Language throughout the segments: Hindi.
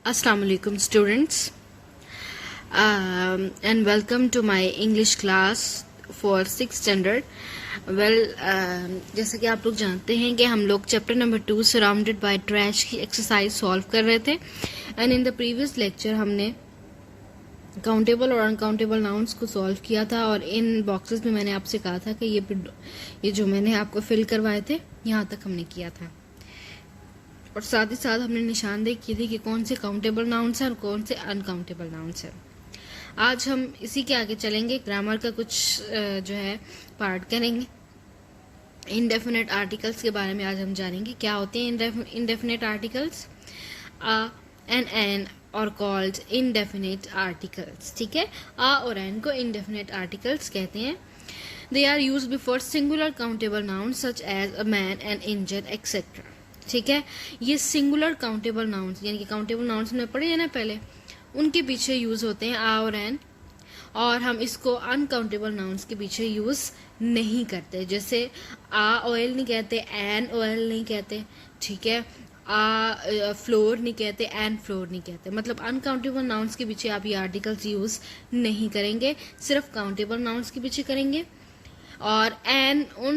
Assalamu alaikum students, and welcome to my English class for 6th standard. जैसा कि आप लोग जानते हैं कि हम लोग chapter number 2 surrounded by trash की एक्सरसाइज सॉल्व कर रहे थे and in the previous lecture हमने काउंटेबल और अनकाउंटेबल नाउन्स को सॉल्व किया था और इन बॉक्सेस में मैंने आपसे कहा था कि ये जो मैंने आपको फिल करवाए थे यहाँ तक हमने किया था और साथ ही साथ हमने निशानदेही की थी कि कौन से काउंटेबल नाउन्स हैं और कौन से अनकाउंटेबल नाउन्स हैं। आज हम इसी के आगे चलेंगे, ग्रामर का कुछ जो है पार्ट करेंगे। इनडेफिनेट आर्टिकल्स के बारे में आज हम जानेंगे क्या होते हैं इनडेफिनेट आर्टिकल्स। एन और कॉल्ड इनडेफिनेट आर्टिकल्स। ठीक है, आ और एन को इनडेफिनेट आर्टिकल्स कहते हैं। They are use before singular countable noun such as a man, an engine etcetera. ठीक है, ये सिंगुलर काउंटेबल नाउन्स यानी कि काउंटेबल नाउन्स में पढ़े हैं ना पहले, उनके पीछे यूज होते हैं आ और एन, और हम इसको अनकाउंटेबल नाउन्स के पीछे यूज नहीं करते। जैसे आ ऑयल नहीं कहते, एन ऑयल नहीं कहते। ठीक है, आ फ्लोर नहीं कहते, एन फ्लोर नहीं कहते। मतलब अनकाउंटेबल नाउन्स के पीछे आप ये आर्टिकल्स यूज नहीं करेंगे, सिर्फ काउंटेबल नाउन्स के पीछे करेंगे। और एन उन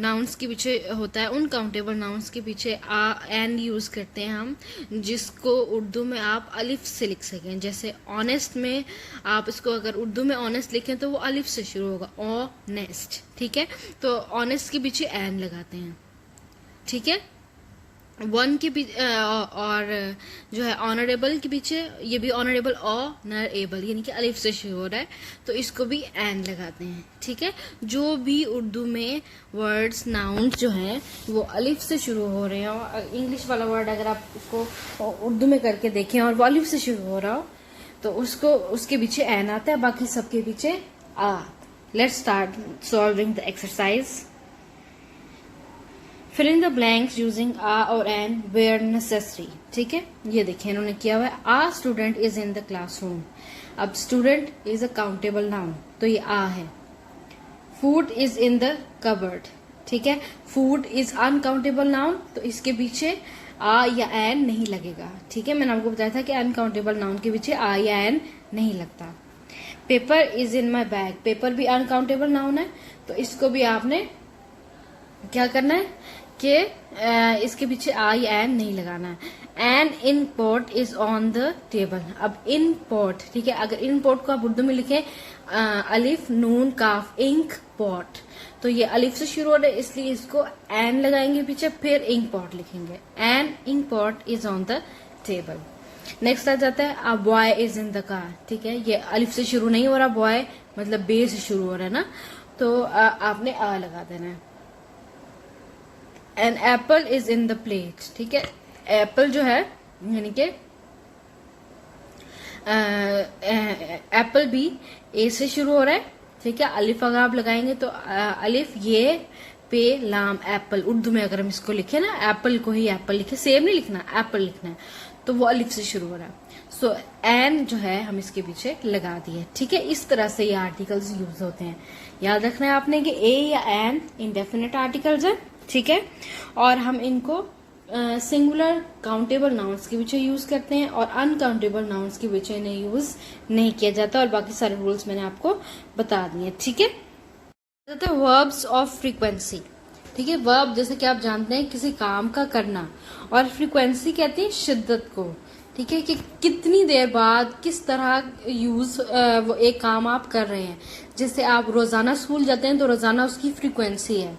नाउन्स के पीछे होता है, उन काउंटेबल नाउन्स के पीछे एन यूज करते हैं हम, जिसको उर्दू में आप अलिफ से लिख सकें। जैसे ऑनेस्ट में आप इसको अगर उर्दू में ऑनेस्ट लिखें तो वो अलिफ से शुरू होगा, ऑनेस्ट। ठीक है, तो ऑनेस्ट के पीछे एन लगाते हैं। ठीक है, वन के पीछे और जो है ऑनरेबल के पीछे, ये भी ऑनरेबल ऑनरेबल यानी कि अलिफ से शुरू हो रहा है तो इसको भी एन लगाते हैं। ठीक है, जो भी उर्दू में वर्ड्स नाउन्स जो हैं वो अलिफ से शुरू हो रहे हैं, और इंग्लिश वाला वर्ड अगर आप उसको उर्दू में करके देखें और वो अलिफ से शुरू हो रहा हो तो उसको उसके पीछे एन आता है, बाकी सबके पीछे आ। Let's start solving the exercise. Fill in the blanks using a और an where necessary। ठीक है, ये देखिए इन्होंने किया हुआ है, a student is in the classroom। अब student is a countable noun तो ये a है। food is in the cupboard। ठीक है, food is uncountable noun तो इसके पीछे a या an नहीं लगेगा। ठीक है, मैंने आपको बताया था कि अनकाउंटेबल नाउन के पीछे a या an नहीं लगता। Paper is in my bag, paper भी अनकाउंटेबल नाउन है तो इसको भी आपने क्या करना है कि इसके पीछे आ या एन नहीं लगाना है। An ink pot is on the table. अब इन पॉट, ठीक है, अगर इन पॉट को आप उर्दू में लिखें अलिफ नून काफ इंक पॉट तो ये अलिफ से शुरू हो रहा है इसलिए इसको एन लगाएंगे पीछे, फिर इंक पॉट लिखेंगे। An ink pot is on the table. Next आ जाता है a boy is in the car. ठीक है, ये अलिफ से शुरू नहीं हो रहा, बॉय मतलब बे से शुरू हो रहा है ना, तो आपने आ लगा देना है। An apple is in the plate. ठीक है, एप्पल जो है यानी कि एप्पल भी ए से शुरू हो रहा है। ठीक है, अलिफ अगर आप लगाएंगे तो अलिफ ये पे लाम एप्पल, उर्दू में अगर हम इसको लिखे ना एप्पल को ही एप्पल लिखे, सेम नहीं लिखना, एप्पल लिखना है तो वो अलिफ से शुरू हो रहा है। सो एन जो है हम इसके पीछे लगा दिए। ठीक है, इस तरह से ये आर्टिकल्स यूज होते हैं। याद रखना है आपने कि ए या एन इनडेफिनेट आर्टिकल्स है। ठीक है, और हम इनको सिंगुलर काउंटेबल नाउन्स के पीछे यूज करते हैं और अनकाउंटेबल नाउन्स के पीछे इन्हें यूज नहीं किया जाता, और बाकी सारे रूल्स मैंने आपको बता दिए। ठीक है, वर्ब्स ऑफ फ्रीक्वेंसी। ठीक है, वर्ब जैसे कि आप जानते हैं किसी काम का करना, और फ्रीक्वेंसी कहते हैं शिद्दत को। ठीक है, कि कितनी देर बाद किस तरह यूज वो एक काम आप कर रहे हैं। जैसे आप रोजाना स्कूल जाते हैं तो रोजाना उसकी फ्रीक्वेंसी है।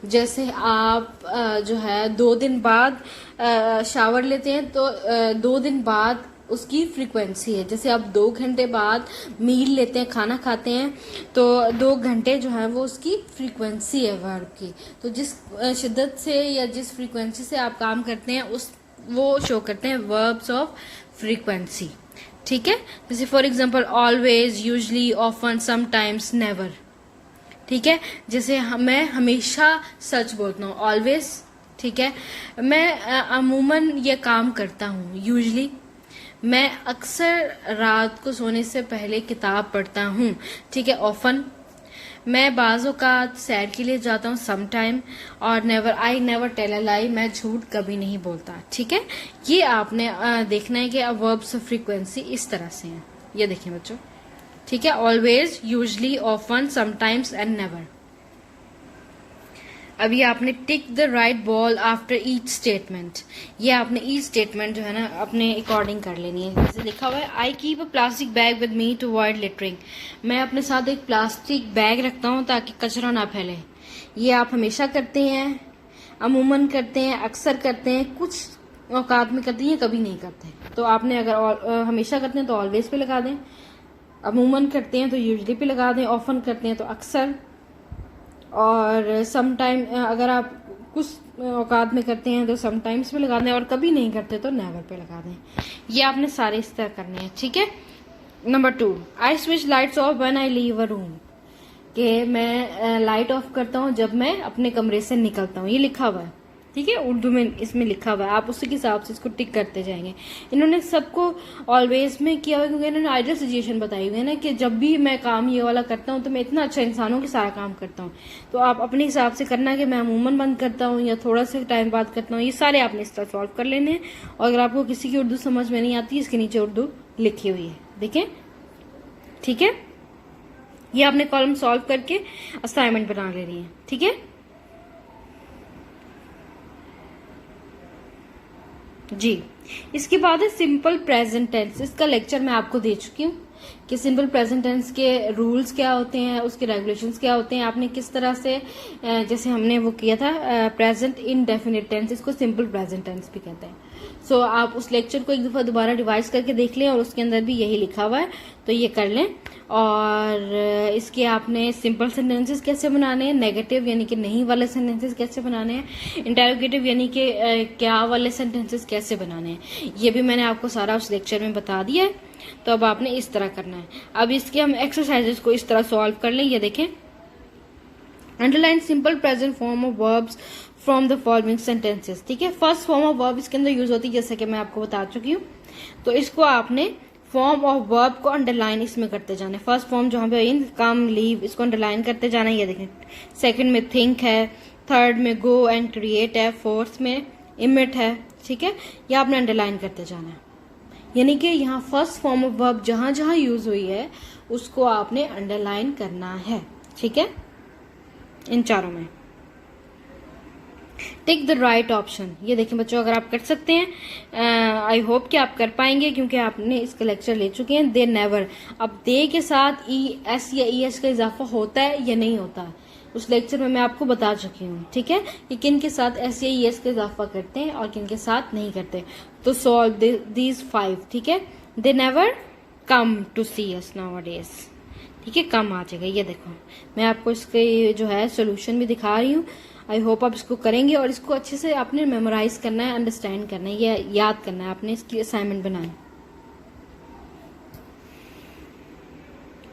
जैसे आप जो है 2 दिन बाद शावर लेते हैं तो 2 दिन बाद उसकी फ्रीक्वेंसी है। जैसे आप 2 घंटे बाद मील लेते हैं, खाना खाते हैं तो 2 घंटे जो है वो उसकी फ्रीक्वेंसी है वर्ब की। तो जिस शिद्दत से या जिस फ्रीक्वेंसी से आप काम करते हैं उस वो शो करते हैं वर्ब्स ऑफ फ्रीक्वेंसी। ठीक है, जैसे for example always, usually, often, sometimes, never. ठीक है, जैसे मैं हमेशा सच बोलता हूँ, ऑलवेज। ठीक है, मैं अमूमन ये काम करता हूँ, यूजली। मैं अक्सर रात को सोने से पहले किताब पढ़ता हूँ। ठीक है, ऑफन। मैं बाज़ औक़ात सैर के लिए जाता हूँ सम टाइम, और आई नेवर टेल अ लाई, मैं झूठ कभी नहीं बोलता। ठीक है, ये आपने देखना है कि अब वर्ब्स ऑफ फ्रीक्वेंसी इस तरह से हैं। ये देखिए बच्चों, ठीक है, always, usually, often, sometimes and never. अभी आपने tick the right ball after each statement, ये आपने ईच स्टेटमेंट जो है ना अपने अकॉर्डिंग कर लेनी है। जैसे लिखा हुआ है, I keep a plastic bag with me to avoid littering, मैं अपने साथ एक प्लास्टिक बैग रखता हूँ ताकि कचरा ना फैले। ये आप हमेशा करते हैं, अमूमन करते हैं, अक्सर करते हैं, कुछ औकात में करते हैं, कभी नहीं करते। तो आपने अगर हमेशा करते हैं तो ऑलवेज पे लगा दें, अमूमन करते हैं तो यूजली पे लगा दें, ऑफन करते हैं तो अक्सर, और सम टाइम अगर आप कुछ औकात में करते हैं तो समटाइम्स पे लगा दें, और कभी नहीं करते तो नेवर पे लगा दें। ये आपने सारे इस तरह करने हैं। ठीक है, number 2, I switch lights off when I leave a room, कि मैं लाइट ऑफ करता हूँ जब मैं अपने कमरे से निकलता हूँ। ये लिखा हुआ है, ठीक है, उर्दू में इसमें लिखा हुआ है, आप उसी के हिसाब से इसको टिक करते जाएंगे। इन्होंने सबको ऑलवेज में किया हुआ, क्योंकि इन्होंने आइडियल सिचुएशन बताई हुई है ना कि जब भी मैं काम ये वाला करता हूँ तो मैं इतना अच्छा इंसान हूँ कि सारा काम करता हूँ। तो आप अपने हिसाब से करना कि मैं अमूमन बंद करता हूँ या थोड़ा सा टाइम बाद करता हूँ, ये सारे आपने इस तरह सॉल्व कर लेने हैं। और अगर आपको किसी की उर्दू समझ में नहीं आती, इसके नीचे उर्दू लिखी हुई है, देखें। ठीक है, ये आपने कॉलम सॉल्व करके असाइनमेंट बना ले रही है। ठीक है जी, इसके बाद है सिंपल प्रेजेंट टेंस। इसका लेक्चर मैं आपको दे चुकी हूँ कि सिंपल प्रेजेंट टेंस के रूल्स क्या होते हैं, उसके रेगुलेशंस क्या होते हैं, आपने किस तरह से, जैसे हमने वो किया था प्रेजेंट इनडेफिनिट टेंस, इसको सिंपल प्रेजेंट टेंस भी कहते हैं। सो आप उस लेक्चर को एक दफा दोबारा रिवाइज करके देख लें, और उसके अंदर भी यही लिखा हुआ है, तो ये कर लें। और इसके आपने सिंपल सेंटेंसेस कैसे बनाने हैं, नेगेटिव यानी कि नहीं वाले सेंटेंसेस कैसे बनाने हैं, इंटेरोगेटिव यानी कि क्या वाले सेंटेंसेस कैसे बनाने हैं, ये भी मैंने आपको सारा उस लेक्चर में बता दिया है। तो अब आपने इस तरह करना है। अब इसके हम एक्सरसाइजेस को इस तरह सॉल्व कर लें। ये देखें, underline simple present form of verbs from the following sentences. ठीक है, फर्स्ट फॉर्म ऑफ वर्ब इसके अंदर यूज होती है, जैसे कि मैं आपको बता चुकी हूँ। तो इसको आपने फॉर्म ऑफ वर्ब को अंडरलाइन इसमें करते जाना है। फर्स्ट फॉर्म जहां पे इन, कम, लीव, इसको अंडरलाइन करते जाना है। ये देखें, सेकंड में थिंक है, थर्ड में गो एंड क्रिएट है, फोर्थ में इमिट है। ठीक है, ये आपने अंडरलाइन करते जाना है, यानी कि यहाँ फर्स्ट फॉर्म ऑफ वर्ब जहां जहां यूज हुई है उसको आपने अंडरलाइन करना है। ठीक है, इन चारों में टिक द राइट ऑप्शन। ये देखें बच्चों, अगर आप कर सकते हैं, आई होप कि आप कर पाएंगे, क्योंकि आपने इसका लेक्चर ले चुके हैं। दे नेवर, अब दे के साथ ई एस या ई एस का इजाफा होता है या नहीं होता, उस लेक्चर में मैं आपको बता चुकी हूँ। ठीक है, कि किन के साथ एस या ई एस का इजाफा करते हैं और किन के साथ नहीं करते। तो सॉल्व दीज 5। ठीक है, they never come to see us nowadays. ठीक है, कम आ जाएगा। ये देखो, मैं आपको इसके जो है सोल्यूशन भी दिखा रही हूँ। आई होप आप इसको करेंगे, और इसको अच्छे से आपने मेमोराइज करना है, अंडरस्टैंड करना है, ये याद करना है, आपने इसकी असाइनमेंट बनाए।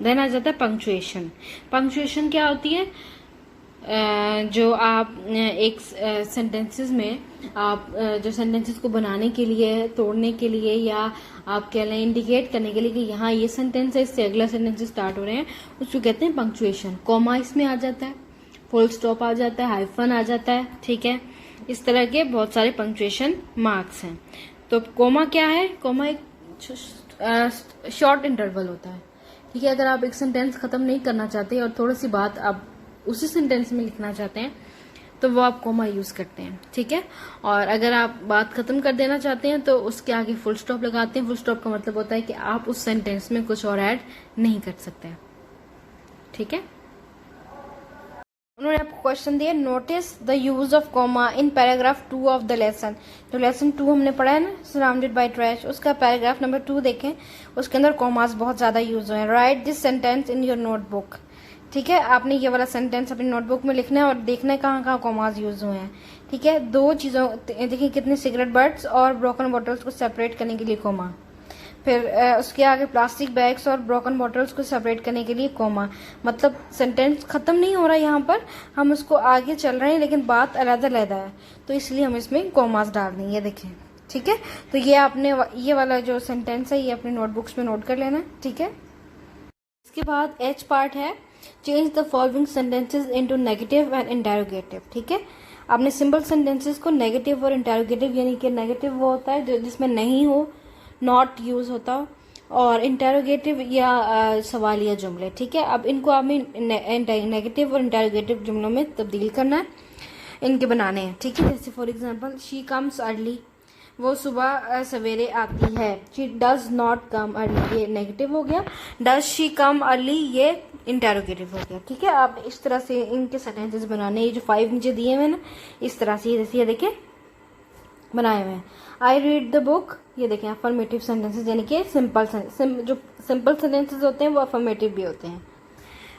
देन आ जाता है पंक्चुएशन। पंक्चुएशन क्या होती है, जो आप एक सेंटेंसेस में आप जो सेंटेंसेस को बनाने के लिए, तोड़ने के लिए, या आप कह लें इंडिकेट करने के लिए कि यहाँ ये सेंटेंस है, इससे अगला सेंटेंस स्टार्ट हो रहे हैं, उसको कहते हैं पंक्चुएशन। कॉमा इसमें आ जाता है, फुल स्टॉप आ जाता है, हाइफन आ जाता है। ठीक है, इस तरह के बहुत सारे पंक्चुएशन मार्क्स हैं। तो कोमा क्या है, कोमा एक शॉर्ट इंटरवल होता है। ठीक है, अगर आप एक सेंटेंस खत्म नहीं करना चाहते और थोड़ी सी बात आप उसी सेंटेंस में लिखना चाहते हैं तो वो आप कोमा यूज करते हैं। ठीक है, और अगर आप बात खत्म कर देना चाहते हैं तो उसके आगे फुल स्टॉप लगाते हैं। फुल स्टॉप का मतलब होता है कि आप उस सेंटेंस में कुछ और ऐड नहीं कर सकते। ठीक है, उन्होंने आपको क्वेश्चन दिया, notice the use of comma in paragraph 2 of the lesson. जो लेसन 2 हमने पढ़ा है ना, सराउंडेड बाय ट्रैश, उसका पैराग्राफ नंबर 2 देखें, उसके अंदर कॉमास बहुत ज्यादा यूज हुए हैं। Right this sentence in your notebook. ठीक है, आपने ये वाला सेंटेंस अपनी नोटबुक में लिखना है और देखना है कहाँ कहाँ कॉमास यूज हुए हैं। ठीक है, 2 चीजों, देखिए कितने सिगरेट बर्ड्स और ब्रोकन बॉटल्स को सेपरेट करने के लिए कॉमा, फिर उसके आगे प्लास्टिक बैग्स और ब्रोकन बॉटल्स को सेपरेट करने के लिए कॉमा। मतलब सेंटेंस खत्म नहीं हो रहा है, यहाँ पर हम उसको आगे चल रहे हैं लेकिन बात अलग-अलग है, तो इसलिए हम इसमें कॉमास डाल देंगे। ये देखें, ठीक है, तो ये आपने ये वाला जो सेंटेंस है ये अपने नोटबुक्स में नोट कर लेना। ठीक है, इसके बाद एच पार्ट है, change the following sentences into negative and interrogative. ठीक है, आपने सिंपल सेंटेंसेस को नेगेटिव और इंटेरोगेटिव, यानी कि नेगेटिव वो होता है जो जिसमें नहीं हो, नॉट यूज होता हो, और इंटेरोगेटिव या सवालिया जुमले। ठीक है, अब इनको हमें नेगेटिव और इंटेरोगेटिव जुमलों में तब्दील करना है, इनके बनाने हैं। ठीक है, जैसे for example she comes early, वो सुबह सवेरे आती है। She does not come early, ये नेगेटिव हो गया। डज शी कम अर्ली, ये इंटेरोगेटिव हो गया। ठीक है, आप इस तरह से इनके सेंटेंसेस बनाने, ये जो 5 नीचे दिए हुए ना, इस तरह से जैसे ये देखिए बनाए हुए हैं। आई रीड द बुक, ये देखें अफर्मेटिव सेंटेंसेस, यानी कि जो सिंपल सेंटेंसेस होते हैं वो अफर्मेटिव भी होते हैं।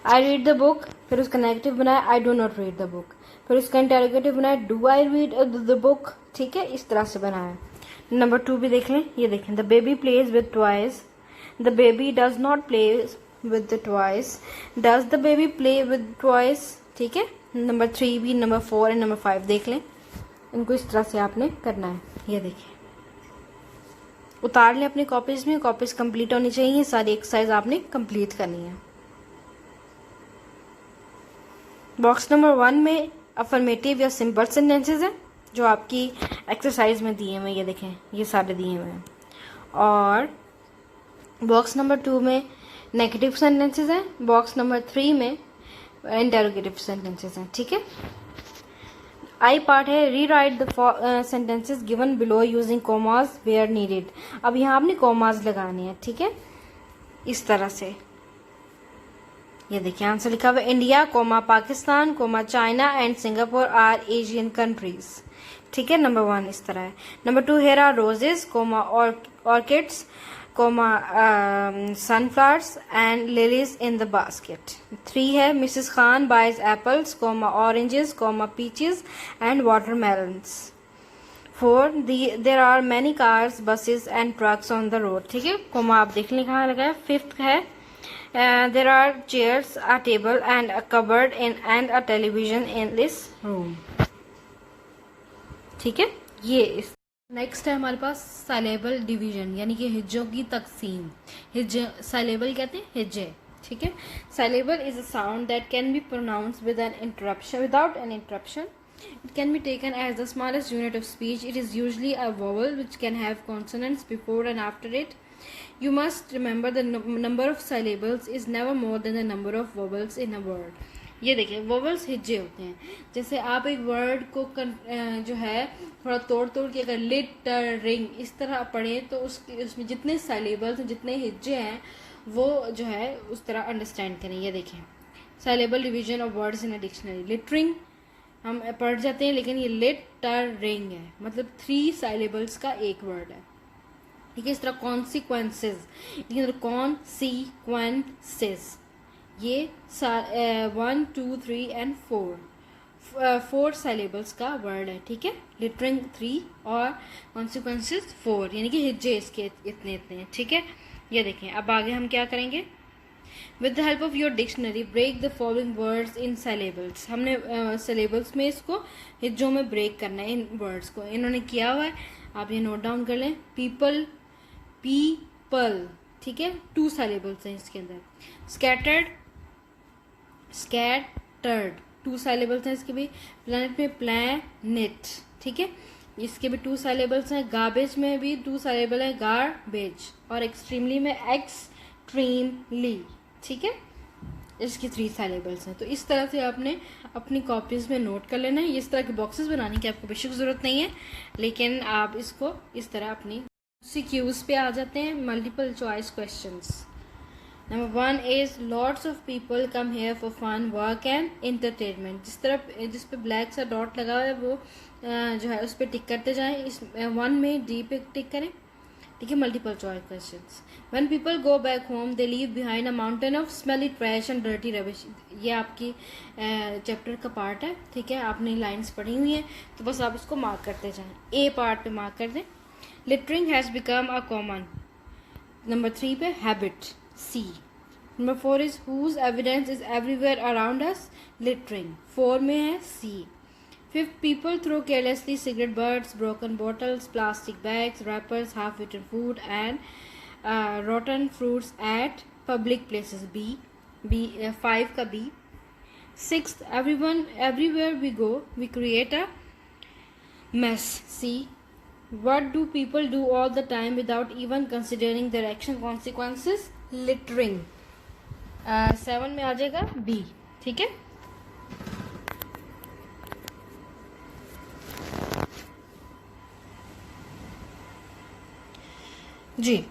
आई रीड द बुक, फिर उसका नेगेटिव बनाया I do not read the book, फिर उसका इंटेरोगेटिव बनाया do I read the book. ठीक है, इस तरह से बनाया। नंबर 2 भी देख लें, ये देखें the baby plays with toys, the baby does not play with the toys, does the baby play with toys. ठीक है, नंबर 3 भी, नंबर 4 एंड नंबर 5 देख लें, इनको इस तरह से आपने करना है। ये देखिए उतार लें अपनी कॉपीज में, कॉपीज कंप्लीट होनी चाहिए, सारी एक्सरसाइज आपने कंप्लीट करनी है। बॉक्स नंबर 1 में अफर्मेटिव या सिंपल सेंटेंसेस हैं जो आपकी एक्सरसाइज में दिए हुए, ये देखें ये सारे दिए हुए हैं। और बॉक्स नंबर 2 में नेगेटिव सेंटेंसेस हैं, बॉक्स नंबर 3 में इंटेरोगेटिव सेंटेंसेस हैं। ठीक है, आई पार्ट है rewrite the sentences given below using commas where needed. अब यहाँ आपने कॉमाज लगाने हैं। ठीक है, इस तरह से ये देखिए आंसर लिखा हुआ India comma Pakistan comma China and Singapore are Asian countries. ठीक है, नंबर 1 इस तरह है। Number 2 here are roses comma orchids comma sunflowers and lilies in the basket. 3 है Mrs Khan buys apples comma oranges comma peaches and watermelons. 4 there are many cars buses and trucks on the road. ठीक है, कोमा आप देख लें कहाँ लगा है। 5th है there are chairs, a table and a cupboard and a television in this room। ठीक है, ये इस नेक्स्ट है हमारे पास साइलेबल डिवीजन, यानी कि हिज्जों की तकसीम। हिज्जे साइलेबल कहते हैं हिज्जे। ठीक है, syllable is a sound that can be pronounce with an interruption without an interruption. It can be taken as the smallest unit of speech. It is usually a vowel which can have consonants before and after it. You must remember the number of syllables is never more than the number of vowels in a word। ये देखिए वोवल्स हिज्जे होते हैं। जैसे आप एक वर्ड को जो है थोड़ा तोड़ तोड़ के अगर लिटर रिंग इस तरह पढ़ें तो उसमें जितने साइलेबल्स हैं जितने हिज्जे हैं वो जो है उस तरह अंडरस्टैंड करें। ये देखें syllable division of words in a dictionary. Littering हम पढ़ जाते हैं लेकिन ये लिटरिंग है, मतलब 3 साइलेबल्स का एक वर्ड है। ठीक है, इस तरह कॉन्सिक्वेंसेज, कॉन्सिक्वेंसेज ये 1 2 3 एंड 4 साइलेबल्स का वर्ड है। ठीक है, लिटरिंग 3 और कॉन्सिक्वेंसेज 4, यानी कि हिज्जे इसके इतने इतने हैं। ठीक है, ये देखें अब आगे हम क्या करेंगे। With the help of your dictionary break the following words in syllables. हमने साइलेबल्स में इसको हिज्जों में ब्रेक करना है इन वर्ड्स को। इन्होंने किया हुआ है, आप ये नोट डाउन कर लें। पीपल, पीपल, ठीक है 2 साइलेबल्स हैं इसके अंदर। स्कैटर्ड, स्कैटर्ड 2 साइलेबल्स हैं इसके भी। प्लैनेट में प्लैनेट, ठीक है इसके भी 2 साइलेबल्स हैं। गार्बेज में भी 2 साइलेबल है, गार्बेज। और एक्सट्रीमली में एक्सट्रीमली, ठीक है इसकी 3 साइलेबल्स हैं। तो इस तरह से आपने अपनी कॉपीज में नोट कर लेना है। इस तरह के बॉक्सेस बनाने की आपको बेशक जरूरत नहीं है, लेकिन आप इसको इस तरह अपनी CQs पे आ जाते हैं, multiple choice questions. Number 1 is lots of people come here for fun work and entertainment. जिस पे ब्लैक सा डॉट लगा हुआ है वो जो है उस पर टिक करते जाएं। इस 1 में D पे टिक करें, ठीक है multiple choice questions. When people go back home they leave behind a mountain of smelly trash and dirty rubbish. ये आपकी चैप्टर का पार्ट है, ठीक है आपने लाइंस पढ़ी हुई हैं तो बस आप इसको मार्क करते जाएं। A पार्ट पे मार्क कर दें। Littering has become a common. Number 3 पे habit C। Number 4 is whose evidence is everywhere around us. Littering 4 में है C। 5th, people throw carelessly cigarette butts, broken bottles, plastic bags, wrappers, half-eaten food and rotten fruits at public places B। B 5 का B. 6 everywhere we go we create a mess, C। What do people do all the time without even considering their action consequences, littering। 7 में आ जाएगा B, ठीक है। जी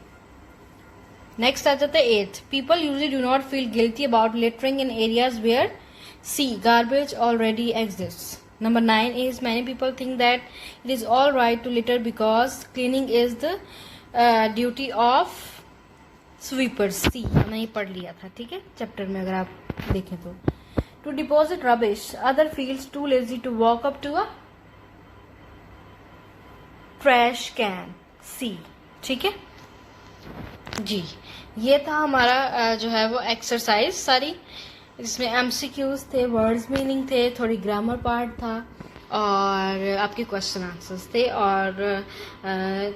नेक्स्ट आ जाता है 8th। People usually do not feel guilty about littering in areas where C garbage already exists। Number 9 is many people think that it is all right to litter because cleaning is the duty of sweepers, C। हमने ये पढ़ लिया था, ठीक है, चैप्टर में अगर आप देखें तो। To deposit rubbish other feels too lazy to walk up to a trash can, C, ठीक है जी। ये था हमारा जो है वो एक्सरसाइज सारी, जिसमें एमसीक्यूज थे, वर्ड्स मीनिंग थे, थोड़ी ग्रामर पार्ट था और आपके क्वेश्चन आंसर्स थे और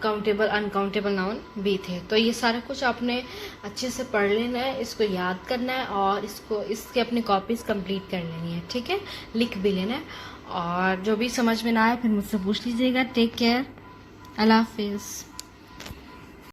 काउंटेबल अनकाउंटेबल नाउन भी थे। तो ये सारा कुछ आपने अच्छे से पढ़ लेना है, इसको याद करना है और इसके अपनी कॉपीज कंप्लीट कर लेनी है, ठीक है, लिख भी लेना है। और जो भी समझ में ना आए फिर मुझसे पूछ लीजिएगा। टेक केयर, अल्लाह हाफिज़।